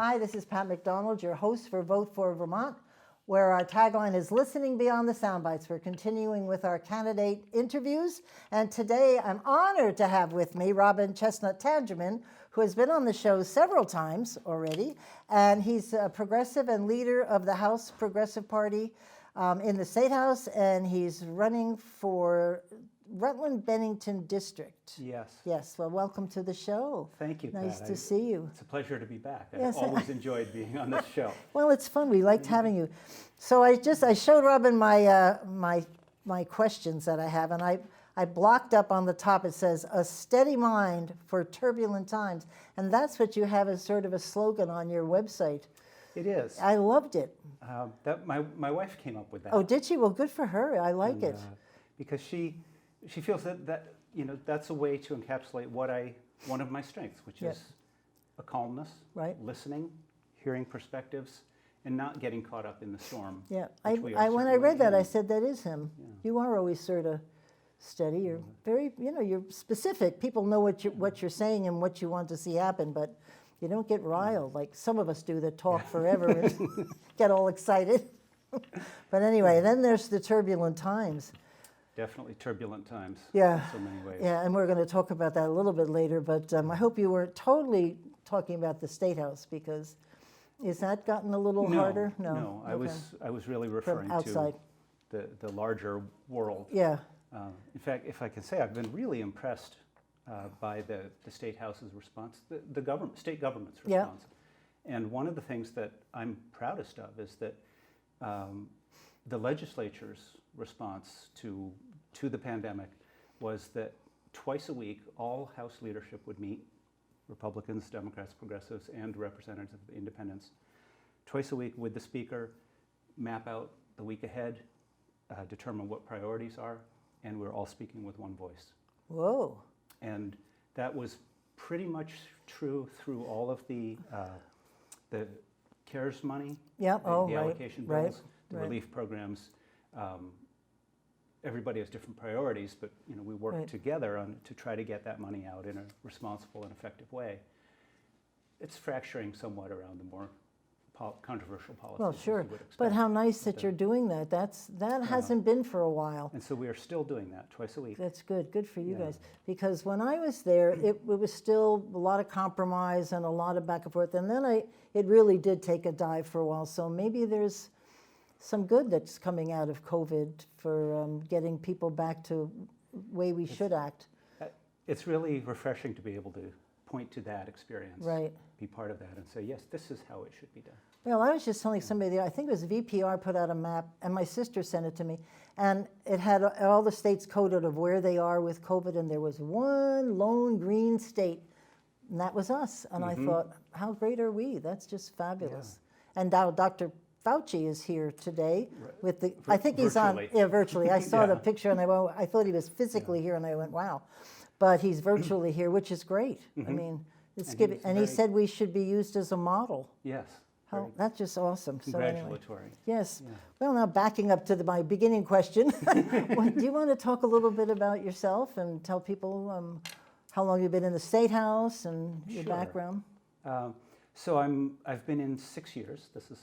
Hi, this is Pat McDonald, your host for Vote for Vermont, where our tagline is Listening Beyond the Soundbites. We're continuing with our candidate interviews, and today I'm honored to have with me Robin Chesnut-Tangerman, who has been on the show several times already, and he's a progressive and leader of the House Progressive Party in the State House, and he's running for Rutland Bennington District. Yes. Yes, well, welcome to the show. Thank you, Nice Pat. to see you. It's a pleasure to be back. Yes. I've always enjoyed being on this show. Well, it's fun. We liked having you. So I showed Robin my my questions that I have, and I blocked up on the top. It says a steady mind for turbulent times, and that's what you have as sort of a slogan on your website. It is. I loved it. That my wife came up with that. Oh, did she? Well, good for her. I like it. Because she feels that that's a way to encapsulate one of my strengths, which is a calmness, right? Listening, hearing perspectives, and not getting caught up in the storm. Yeah, when I read that, I said that is him. Yeah. You are always sort of steady. You're very, you're specific. People know what you're saying and what you want to see happen, but you don't get riled like some of us do that talk forever and get all excited. But anyway, then there's the turbulent times. Definitely turbulent times. Yeah. In so many ways. Yeah, and we're going to talk about that a little bit later. But I hope you weren't totally talking about the State House, because is that gotten a little harder? No. Okay. I was really referring outside. to the larger world. Yeah. In fact, if I can say, I've been really impressed by the State House's response, the state government's response. And one of the things that I'm proudest of is that the legislature's response to the pandemic was that twice a week, all House leadership would meet, Republicans, Democrats, Progressives, and representatives of the independents, twice a week with the Speaker, map out the week ahead, determine what priorities are, and we're all speaking with one voice. Whoa. And that was pretty much true through all of the CARES money, the allocation bills, the relief programs. Everybody has different priorities, but we work together to try to get that money out in a responsible and effective way. It's fracturing somewhat around the more controversial policies. Well, sure, but how nice that you're doing that. That hasn't been for a while. And so we are still doing that twice a week. That's good. Good for you guys. Because when I was there, it was still a lot of compromise and a lot of back and forth. And then it really did take a dive for a while. So maybe there's some good that's coming out of COVID for getting people back to the way we should act. It's really refreshing to be able to point to that experience, be part of that, and say, yes, this is how it should be done. Well, I was just telling somebody, I think it was VPR put out a map, and my sister sent it to me, and it had all the states coded of where they are with COVID, and there was one lone green state, and that was us. And I thought, how great are we? That's just fabulous. Yeah. And now Dr. Fauci is here today with the, I think he's virtually. Virtually. I saw the picture, and I thought he was physically here, and I went, wow. But he's virtually here, which is great. I mean, it's giving, and he said we should be used as a model. Yes. That's just awesome. Congratulatory. So anyway, yes. Yeah. Well, now backing up to my beginning question, do you want to talk a little bit about yourself and tell people how long you've been in the State House and your background? So I've been in 6 years. This is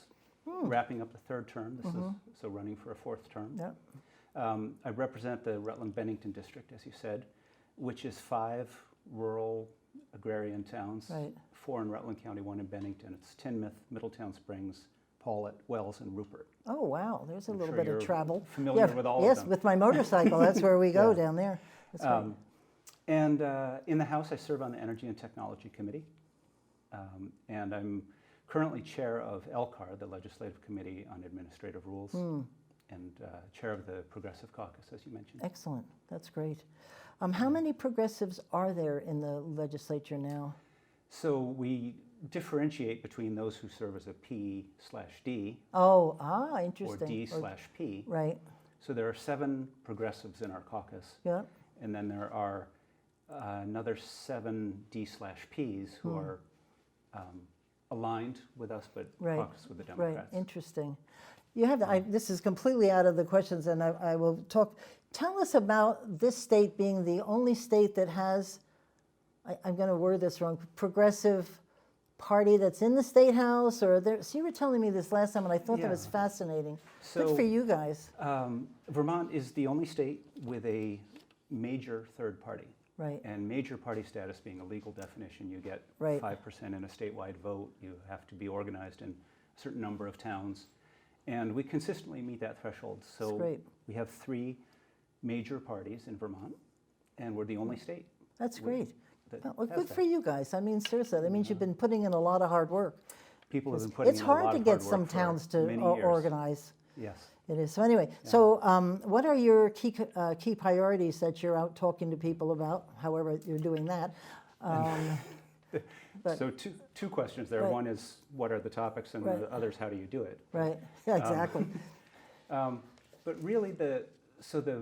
wrapping up the third term. This is so running for a fourth term. Yeah. I represent the Rutland Bennington district, as you said, which is 5 rural agrarian towns, 4 in Rutland County, 1 in Bennington. It's Tinmouth, Middletown Springs, Paulet, Wells, and Rupert. Oh, wow. There's a little bit of travel. Familiar with all of them. Yes, with my motorcycle. That's where we go down there. That's and in the House, I serve on the Energy and Technology Committee. And I'm currently chair of LCAR, the Legislative Committee on Administrative Rules, and chair of the Progressive Caucus, as you mentioned. Excellent. That's great. How many progressives are there in the legislature now? So we differentiate between those who serve as a P/D. Interesting. Or D/P. Right. So there are 7 progressives in our caucus. Yeah. And then there are another 7 D/Ps who are aligned with us, but caucus with the Democrats. Right. Interesting. You have this is completely out of the questions, and I will talk. Tell us about this state being the only state that has, I'm going to word this wrong, progressive party that's in the State House, or there, so you were telling me this last time, and I thought that was Yeah. fascinating. So, Good for you guys. Vermont is the only state with a major third party. Right. And major party status being a legal definition, you get Right. 5% in a statewide vote. You have to be organized in a certain number of towns. And we consistently meet that threshold. So That's great. we have 3 major parties in Vermont, and we're the only state. That's with- great. that Well, has good that. for you guys. I mean, seriously, that means you've been putting in a lot of hard work. People have been putting It's in a lot hard to of get hard some work for towns to many years. organize. Yes. It is. So anyway, so what are your key priorities that you're out talking to people about, however you're doing that? But- So two questions there. Right. One is, what are the topics? And Right. the other's, how do you do it? Right, yeah, exactly. But really, the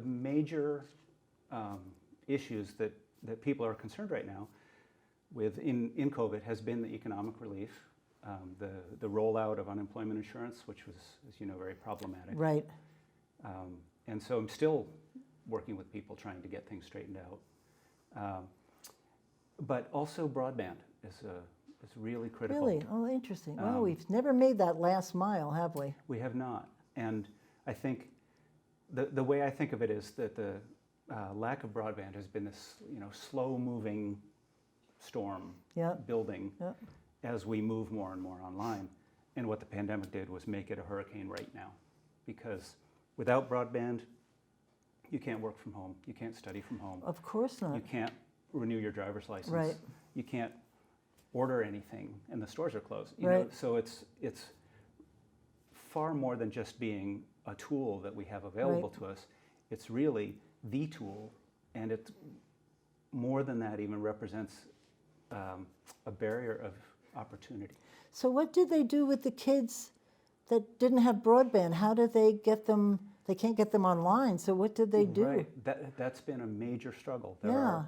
major issues that people are concerned right now with in COVID has been the economic relief, the rollout of unemployment insurance, which was, as you know, very problematic. Right, And so I'm still working with people trying to get things straightened out. But also broadband is really critical. really? Oh, interesting. Well, we've never made that last mile, have we? We have not. And I think the way I think of it is that the lack of broadband has been this, slow-moving storm Yeah. building Yeah. as we move more and more online. And what the pandemic did was make it a hurricane right now. Because without broadband, you can't work from home. You can't study from home. Of course not. You can't renew your driver's license. Right. You can't order anything, and the stores are closed. Right. So it's far more than just being a tool that we have available Right. to us. It's really the tool, and it more than that even represents a barrier of opportunity. So what did they do with the kids that didn't have broadband? How did they get them? They can't get them online, so what did they do? Right. That's been a major struggle. There Yeah.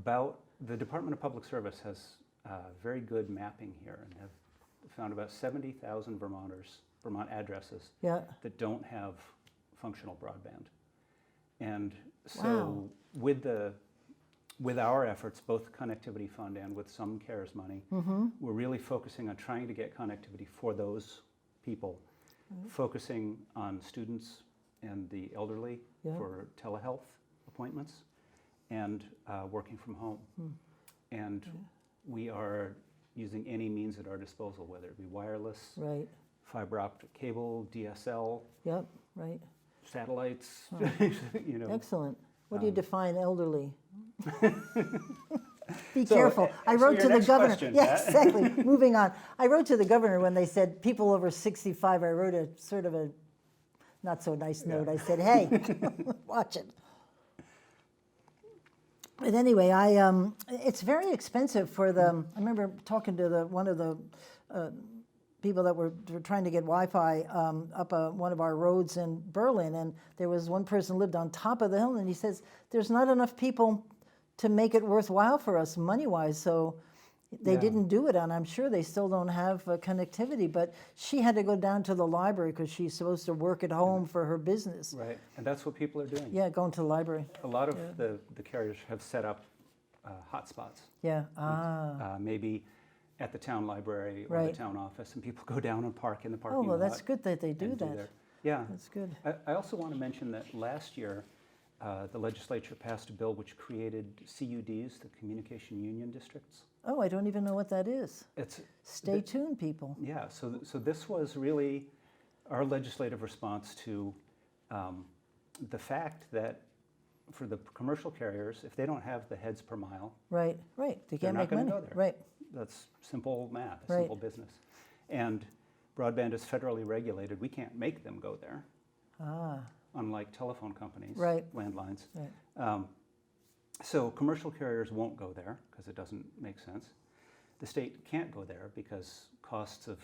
are the Department of Public Service has very good mapping here and have found about 70,000 Vermont addresses Yeah, that don't have functional broadband. And so Wow. with our efforts, both Connectivity Fund and with some CARES money, we're really focusing on trying to get connectivity for those people, focusing on students and the elderly Yeah. for telehealth appointments, and working from home. And we are using any means at our disposal, whether it be wireless, right. fiber optic cable, DSL, Yep, right. satellites, Excellent. What do you define elderly? Be So, careful. I so wrote your to the next governor. question, Yeah, Pat. exactly. Moving on. I wrote to the governor when they said people over 65. I wrote a sort of a not so nice note. I said, "Hey, watch it." But anyway, it's very expensive for the. I remember talking to one of the people that were trying to get Wi-Fi up one of our roads in Berlin, and there was one person lived on top of the hill, and he says there's not enough people to make it worthwhile for us money-wise, so they Yeah. didn't do it, and I'm sure they still don't have connectivity. But she had to go down to the library because she's supposed to work at home for her business. Right, and that's what people are doing. Yeah, going to the library. A lot of the carriers have set up hotspots, Yeah. Ah. maybe at the town library or Right. the town office, and people go down and park in the parking Oh, lot. well, that's good that they do and that. their- Yeah. That's good. I also want to mention that last year, the legislature passed a bill which created CUDs, the Communication Union Districts. Oh, I don't even know what that is. It's Stay tuned, people. Yeah, so this was really our legislative response to the fact that for the commercial carriers, if they don't have the heads per mile, Right, right. They They're can't not make gonna money. go there. Right. that's simple math, Right. simple business. And broadband is federally regulated. We can't make them go there, Ah. unlike telephone companies, Right. landlines. Right. So commercial carriers won't go there because it doesn't make sense. The state can't go there because costs of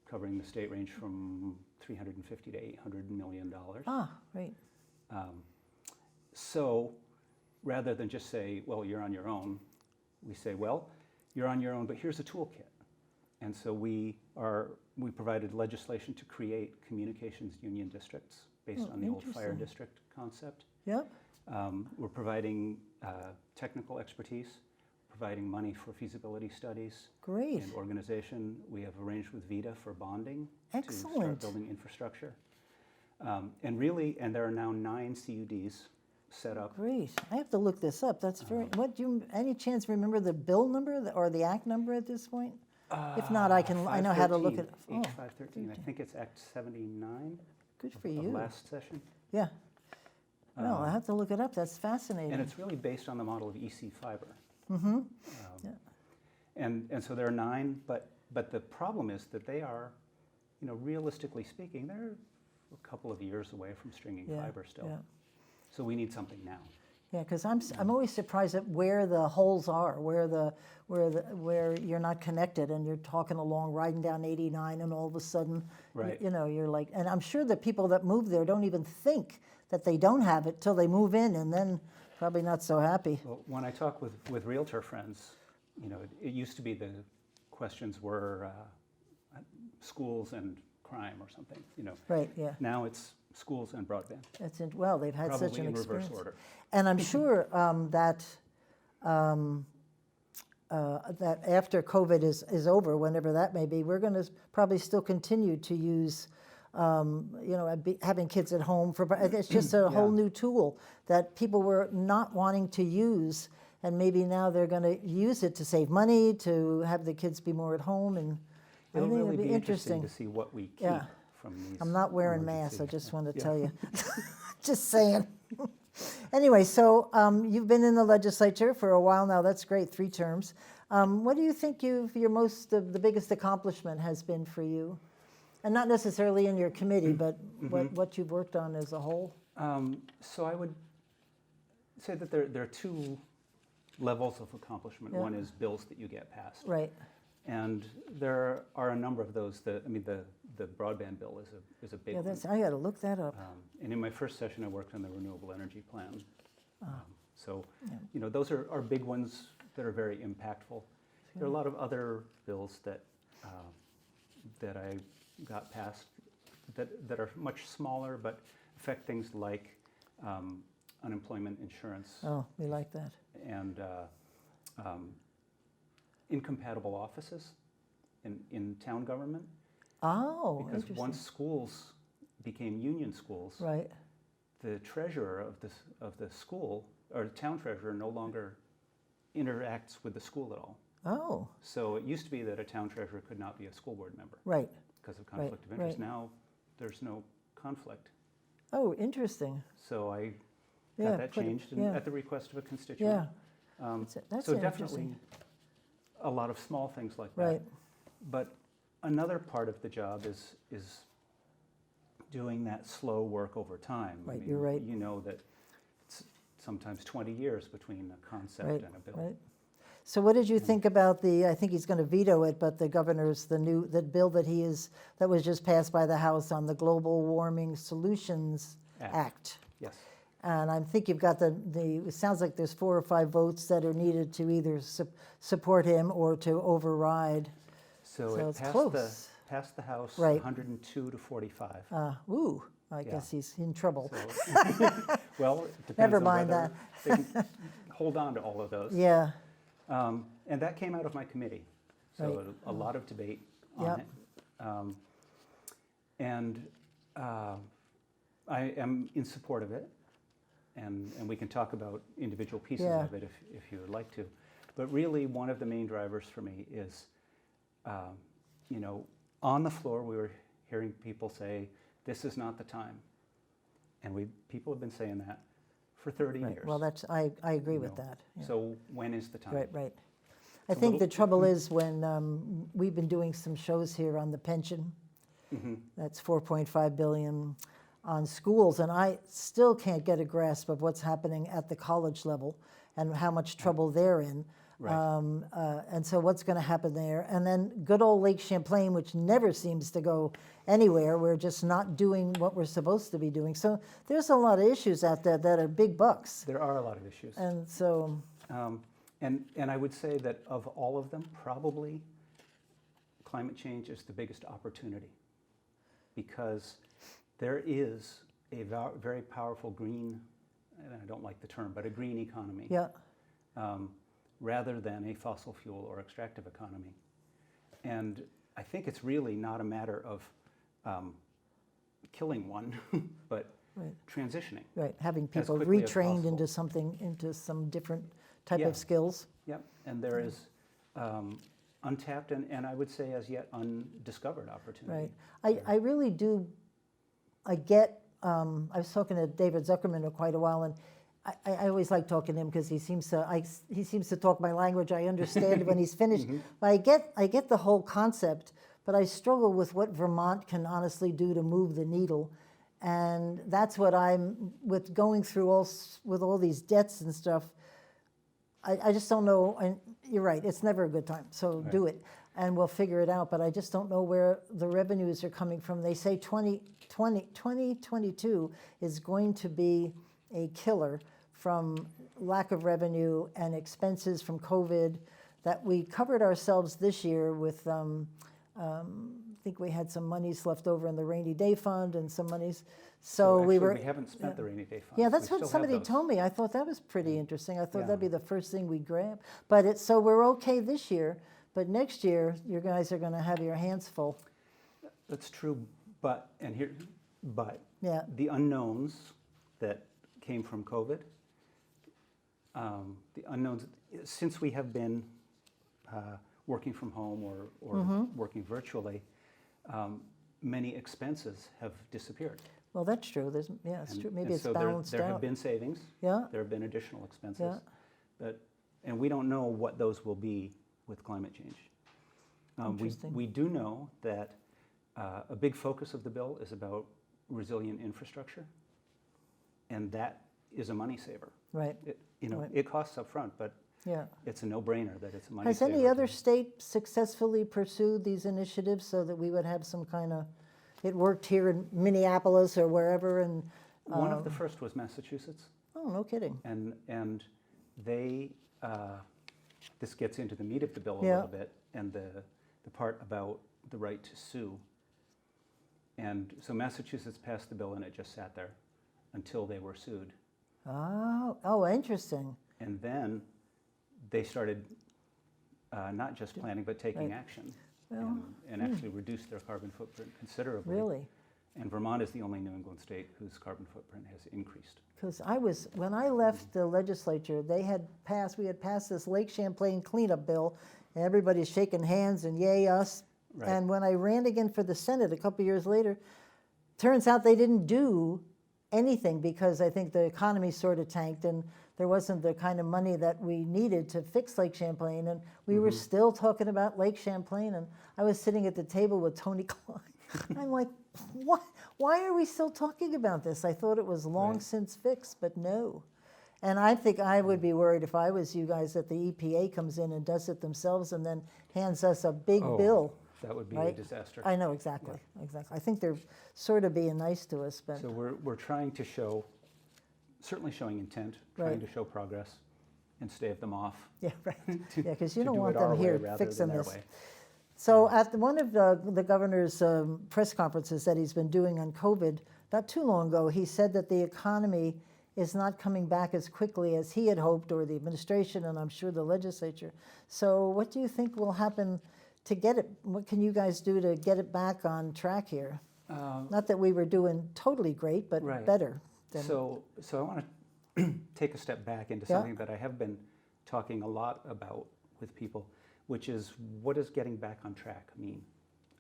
covering the state range from $350 to $800 million. Ah, right. So rather than just say, well, you're on your own, we say, well, you're on your own, but here's a toolkit. And so we provided legislation to create communications union districts based Oh, on the old fire interesting. district concept. Yep. We're providing technical expertise, providing money for feasibility studies Great. and organization. We have arranged with VITA for bonding to Excellent. start building infrastructure. And there are now 9 CUDs set up. Great. I have to look this up. That's very, any chance remember the bill number or the act number at this point? If not, I know how to look at it. H 513, I think it's Act 79 Good for of you. last session. Yeah. Well, I have to look it up. That's fascinating. And it's really based on the model of EC fiber. Yeah. And so there are 9, but the problem is that they are, realistically speaking, they're a couple of years away from stringing fiber still. Yeah. So we need something now. Yeah, because I'm always surprised at where the holes are, where you're not connected, and you're talking along, riding down 89, and all of a sudden, Right. You're like, and I'm sure the people that move there don't even think that they don't have it till they move in, and then probably not so happy. Well, when I talk with realtor friends, it used to be the questions were schools and crime or something. Right. Yeah. Now it's schools and broadband. Well, they've had Probably such an in experience. reverse order. And I'm sure that after COVID is over, whenever that may be, we're going to probably still continue to use, having kids at home. It's just a whole new tool that people were not wanting to use, and maybe now they're going to use it to save money, to have the kids be more at home, and It'll I think really it'll be interesting to see what we keep from these. I'm not wearing emergency- masks, I just want to Yeah. tell you. Just saying. Anyway, so you've been in the legislature for a while now. That's great, 3 terms. What do you think the biggest accomplishment has been for you? And not necessarily in your committee, but what you've worked on as a whole? So I would say that there are 2 levels of accomplishment. Yeah. One is bills that you get passed. Right. And there are a number of those. The broadband bill is a big Yeah, one. I got to look that up. And in my first session, I worked on the renewable energy plan. So, those are big ones that are very impactful. There are a lot of other bills that I got passed that are much smaller, but affect things like unemployment insurance Oh, we like that. and incompatible offices in town government. Oh, Because interesting. once schools became union schools, Right. the treasurer of the school, or the town treasurer, no longer interacts with the school at all. Oh, So it used to be that a town treasurer could not be a school board member right. because of conflict of interest. right. Now there's no conflict. Oh, interesting. So I Yeah, got that put it- changed yeah. at the request of a constituent. Yeah, that's So interesting. definitely a lot of small things like that. Right. But another part of the job is doing that slow work over time. Right, you're right. You know that it's sometimes 20 years between a concept Right, and a bill. right. So what did you think about I think he's going to veto it, but the governor's, the bill that was just passed by the House on the Global Warming Solutions Act. Yes. And I think you've got it sounds like there's 4 or 5 votes that are needed to either support him or to override. So So it it's passed close. passed the House Right. 102 to 45. I guess he's in trouble. So, well, it depends Never on mind whether they can hold on to all of those. Yeah, And that came out of my committee. So Right. a lot of debate on Yep. it. I am in support of it. And we can talk about individual pieces Yeah. of it if you would like to. But really, one of the main drivers for me is, on the floor, we were hearing people say, this is not the time. And people have been saying that for 30 right. years. Well, I agree with know. that. Yeah. So when is the time? Right, right. I It's a think the little- trouble is when we've been doing some shows here on the pension, Mm-hmm. that's 4.5 billion on schools, and I still can't get a grasp of what's happening at the college level and how much trouble they're in. Right. And so what's going to happen there? And then good old Lake Champlain, which never seems to go anywhere. We're just not doing what we're supposed to be doing. So there's a lot of issues out there that are big bucks. There are a lot of issues. And so, And I would say that of all of them, probably climate change is the biggest opportunity because there is a very powerful green, and I don't like the term, but a green economy yeah, rather than a fossil fuel or extractive economy. And I think it's really not a matter of killing one, but Right. transitioning. Right, having as people quickly as retrained possible. into something, into some different type Yeah. of skills. Yep, and there is untapped and I would say as yet undiscovered opportunity. Right. I really do, I get, I was talking to David Zuckerman for quite a while, and I always like talking to him because he seems to talk my language. I understand when he's finished. But I get the whole concept, but I struggle with what Vermont can honestly do to move the needle. And that's what I'm, with going through with all these debts and stuff, I just don't know, and you're right, it's never a good time, so do it, and we'll figure it out, but I just don't know where the revenues are coming from. They say 2022 is going to be a killer from lack of revenue and expenses from COVID, that we covered ourselves this year with, I think we had some monies left over in the rainy day fund and some monies, so actually, we haven't spent the rainy day funds. Yeah, that's We what still have somebody those. told me. I thought that was pretty interesting. I thought Yeah. that'd be the first thing we grab. But so we're okay this year, but next year, you guys are gonna have your hands full. That's true, but Yeah, the unknowns that came from COVID, the unknowns, since we have been working from home or working virtually, many expenses have disappeared. well, that's true. It's true. Maybe it's so balanced there have out. been savings. Yeah, There have been additional expenses. Yeah. And we don't know what those will be with climate change. Interesting. We do know that a big focus of the bill is about resilient infrastructure, and that is a money saver. right, Right. It costs up front, but yeah. it's a no-brainer that it's a money Has saver. any other state successfully pursued these initiatives so that we would have some kind of, it worked here in Minneapolis or wherever, and, One of the first was Massachusetts, oh, no kidding. and they, this gets into the meat of the bill a Yeah. little bit, and the part about the right to sue. And so Massachusetts passed the bill and it just sat there until they were sued. Oh, interesting. And then they started not just planning, but taking action Well, and actually reduced their carbon footprint considerably. Really? And Vermont is the only New England state whose carbon footprint has increased. Because when I left the legislature, we had passed this Lake Champlain cleanup bill, and everybody's shaking hands and yay us. Right. And when I ran again for the Senate a couple years later, turns out they didn't do anything because I think the economy sort of tanked and there wasn't the kind of money that we needed to fix Lake Champlain. And we were still talking about Lake Champlain, and I was sitting at the table with Tony Klein. I'm like, what? Why are we still talking about this? I thought it was long since fixed, but no. And I think I would be worried if I was you guys that the EPA comes in and does it themselves and then hands us a big bill. That would be right? a disaster. I know, exactly. I think they're sort of being nice to us, but So we're trying to show, certainly showing intent, trying Right. to show progress and stave them off. yeah, right. Yeah, because you to don't do want it our them way here rather fixing than their this. way. So at one of the governor's press conferences that he's been doing on COVID, not too long ago, he said that the economy is not coming back as quickly as he had hoped, or the administration, and I'm sure the legislature. So what do you think will happen to get it? What can you guys do to get it back on track here? Not that we were doing totally great, but Right. better. Than, So I want to take a step back into something that I have been talking a lot about with people, which is, what does getting back on track mean?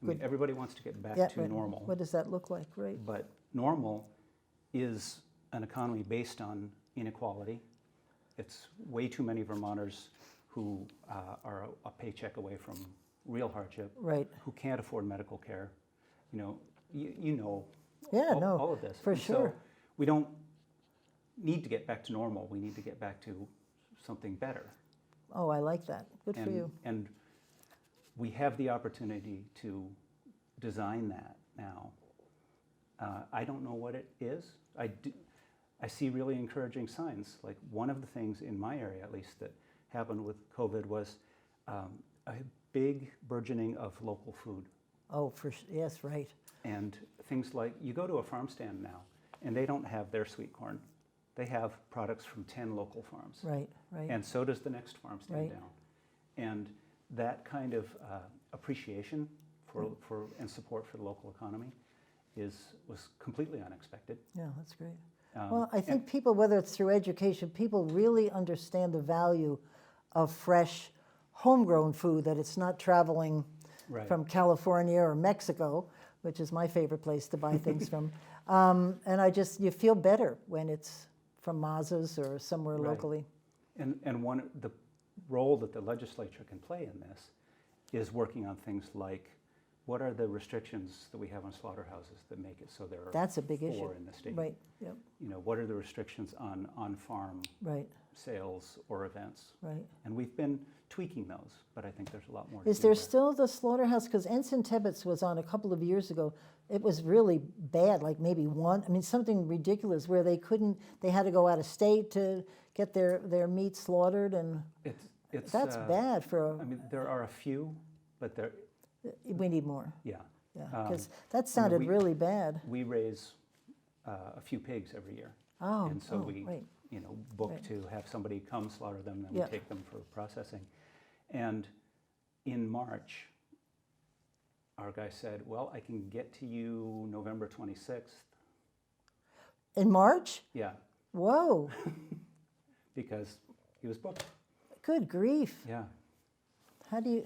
I mean, everybody wants to get back to right. normal, What does that look like? Right. but normal is an economy based on inequality. It's way too many Vermonters who are a paycheck away from real hardship, Right. who can't afford medical care. You know Yeah, all, no, all of this. for And sure. So we don't need to get back to normal. We need to get back to something better. Oh, I like that. Good for you. And we have the opportunity to design that now. I don't know what it is. I see really encouraging signs. Like, one of the things in my area, at least, that happened with COVID was a big burgeoning of local food. Oh, yes, right. And things like, you go to a farm stand now, and they don't have their sweet corn. they have products from 10 local farms. Right, right. And so does the next farm stand Right. down. And that kind of appreciation for and support for the local economy was completely unexpected. Yeah, that's great. Um, Well, I and- think people, whether it's through education, people really understand the value of fresh, homegrown food, that it's not traveling Right. from California or Mexico, which is my favorite place to buy things from. And you feel better when it's from Maz's or somewhere Right. locally. And the role that the legislature can play in this is working on things like, what are the restrictions that we have on slaughterhouses that make it so there are That's a big issue. 4 in the state? Right, yep, What are the restrictions on on-farm right, sales or events? right. And we've been tweaking those, but I think there's a lot more to Is do there still the slaughterhouse? Because Ensign Tebbets was on a couple of years ago. It was really bad, like maybe something ridiculous where they had to go out of state to get their meat slaughtered, and It's that's bad for I mean, there are a few, but we need more. yeah. Yeah, because that I mean, sounded really bad. We raise a few pigs every year. Oh, And so we, right. book Right. to have somebody come slaughter them, then Yeah. we take them for processing. And in March, our guy said, well, I can get to you November 26th. In March? Yeah, Whoa, because he was booked. good grief. Yeah. How do you,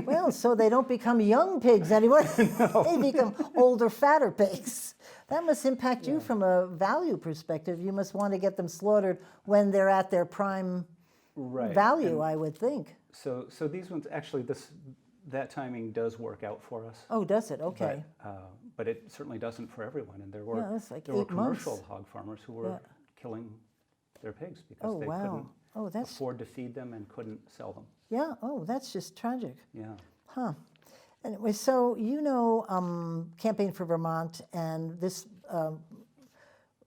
well, so they don't become young pigs anymore. They become older, fatter pigs. That must impact you from a value perspective. You must want to get them slaughtered when they're at their prime Right. value, And I would think. so these ones, actually, that timing does work out for us. Oh, does it? Okay. But it certainly doesn't for everyone. And there were Yeah, that's like there were 8 months. commercial hog farmers who were Yeah. killing their pigs because Oh, they wow. couldn't Oh, that's, afford to feed them and couldn't sell them. yeah, oh, that's just tragic. Yeah. Huh. Anyway, so Campaign for Vermont and this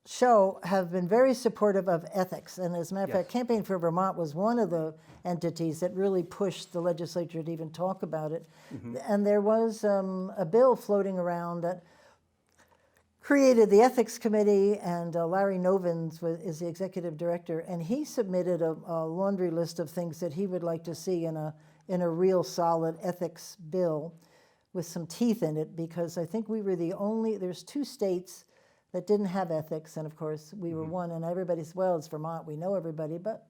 show have been very supportive of ethics. And as a matter of fact, Yes. Campaign for Vermont was one of the entities that really pushed the legislature to even talk about it. And there was a bill floating around that created the Ethics Committee, and Larry Novins is the executive director, and he submitted a laundry list of things that he would like to see in a real solid ethics bill with some teeth in it, because I think we were there's 2 states that didn't have ethics, and of course we were one, and everybody's, well, it's Vermont, we know everybody, but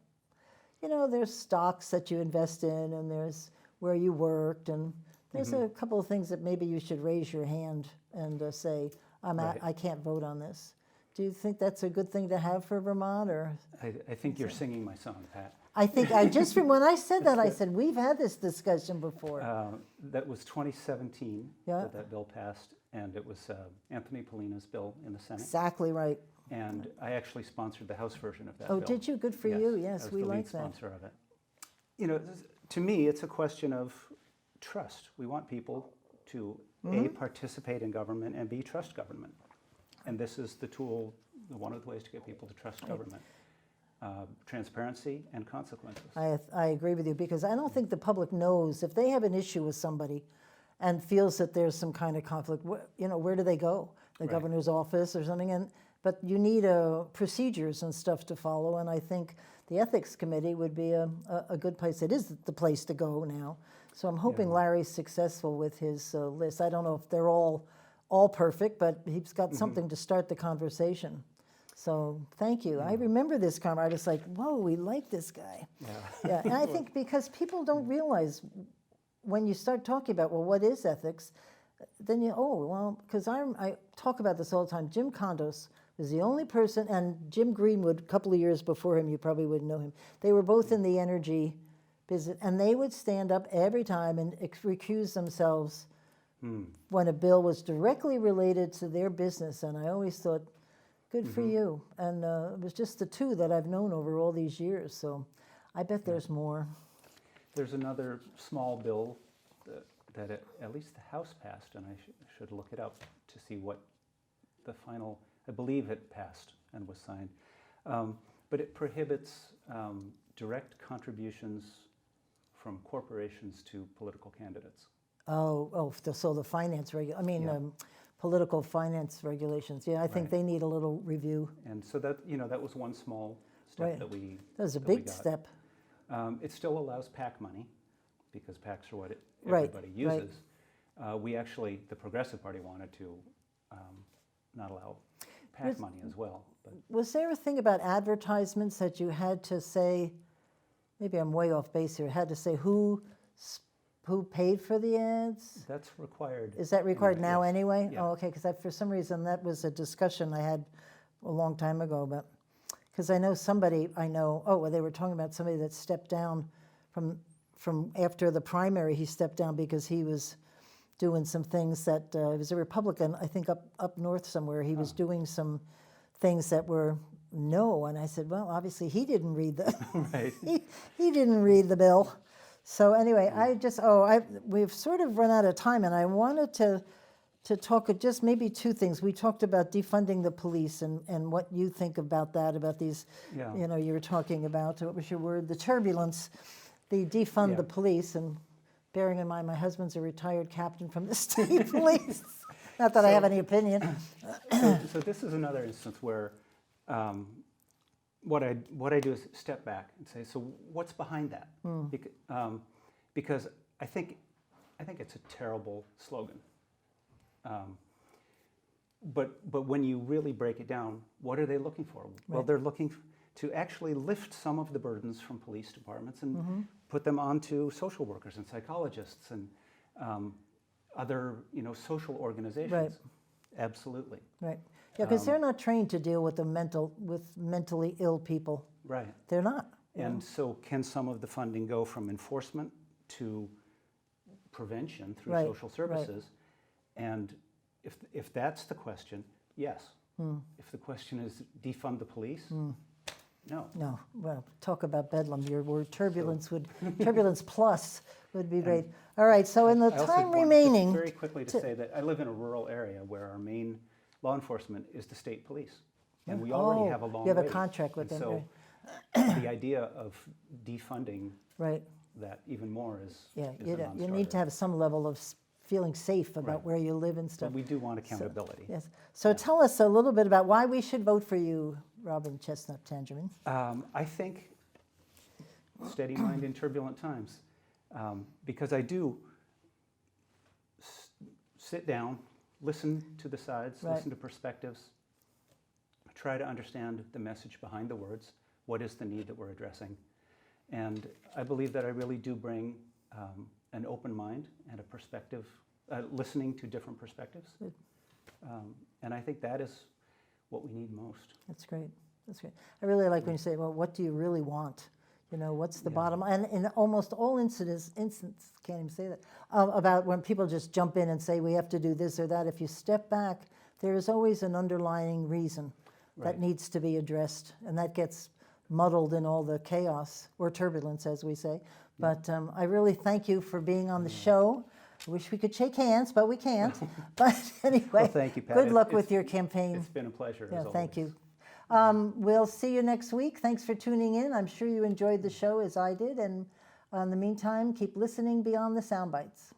there's stocks that you invest in, and there's where you worked, and there's a couple of things that maybe you should raise your hand and say, Right. I can't vote on this. Do you think that's a good thing to have for Vermont, or? I think you're singing my song, Pat. I think when I said that, I said, we've had this discussion before. That was 2017 Yeah. that bill passed, and it was Anthony Polina's bill in the Senate. Exactly right. And I actually sponsored the House version of that Oh, bill. did you? Good for you. Yes, I was we the like lead that. sponsor of it. To me, it's a question of trust. We want people to A, participate in government, and B, trust government. And this is the tool, one of the ways to get people to trust government. Transparency and consequences. I agree with you, because I don't think the public knows if they have an issue with somebody and feels that there's some kind of conflict, where do they go? The Right. governor's office or something? But you need procedures and stuff to follow, and I think the Ethics Committee would be a good place. It is the place to go now. So I'm hoping Larry's successful with his list. I don't know if they're all perfect, but he's got something to start the conversation. So thank you. I remember this conversation. I was like, whoa, we like this guy. Yeah, and I think because people don't realize when you start talking about, well, what is ethics? Then because I talk about this all the time. Jim Kondos was the only person, and Jim Greenwood, a couple of years before him, you probably wouldn't know him. They were both in the energy business, and they would stand up every time and recuse themselves when a bill was directly related to their business. And I always thought, good for you. And it was just the 2 that I've known over all these years. So I bet there's more. There's another small bill that at least the House passed, and I should look it up to see what the final, I believe it passed and was signed. But it prohibits direct contributions from corporations to political candidates. So the finance political finance regulations. Yeah, I think Right. they need a little review. And so that, that was one small step Right. that we That was a that we big got. step. It still allows PAC money, because PACs are what Right, everybody right. uses. We actually, the Progressive Party wanted to not allow PAC Was- money as well. But Was there a thing about advertisements that you had to say, maybe I'm way off base here, had to say who paid for the ads? that's required. Is that required the- now yes. anyway? Yeah. Oh, okay, because for some reason that was a discussion I had a long time ago, but, because I know somebody, well, they were talking about somebody that stepped down from after the primary, he stepped down because he was doing some things that, he was a Republican, I think up north somewhere, he was doing some things that were no, and I said, well, obviously he didn't read the, Right. he didn't read the bill. So anyway, we've sort of run out of time, and I wanted to talk just maybe two things. We talked about defunding the police and what you think about that, about these, Yeah. you were talking about, what was your word? The turbulence, the defund Yeah. the police, and bearing in mind my husband's a retired captain from the state police. Not that I have any opinion. So this is another instance where what I do is step back and say, so what's behind that? Because I think it's a terrible slogan. But when you really break it down, what are they looking for? Well, Right. they're looking to actually lift some of the burdens from police departments and put them onto social workers and psychologists and other social organizations. Right. Absolutely. Right. Yeah, because they're not trained to deal with mentally ill people. Right. They're not. And so can some of the funding go from enforcement to prevention through Right, social services? And if that's the question, yes. If the question is defund the police, no. No, well, talk about bedlam. Your word turbulence turbulence plus would be great. All right, so in the I also time want remaining, just very quickly to say that I live in a rural area where our main law enforcement is the state police. And we already have a long you have a wait. contract with And them, so the idea of defunding right? that even more is Yeah, is a you need non-starter. to have some level of feeling safe about Right. where you live and stuff. But we do want accountability. Yes. So tell us a little bit about why we should vote for you, Robin Chesnut-Tangerman. I think steady mind in turbulent times, because I do sit down, listen to the sides, Right. listen to perspectives, try to understand the message behind the words. What is the need that we're addressing? And I believe that I really do bring an open mind and a perspective, listening to different perspectives. Good. And I think that is what we need most. That's great. That's great. I really like when you say, well, what do you really want? What's the bottom? And in almost all instances, can't even say that, about when people just jump in and say we have to do this or that, if you step back, there is always an underlying reason that Right. needs to be addressed, and that gets muddled in all the chaos, or turbulence, as we say. But I really thank you for being on the show. I wish we could shake hands, but we can't. But anyway, Well, thank you, Pat. good luck It's- with your campaign. It's been a pleasure. Yeah, as thank always. you. We'll see you next week. Thanks for tuning in. I'm sure you enjoyed the show as I did. And in the meantime, keep listening beyond the sound bites.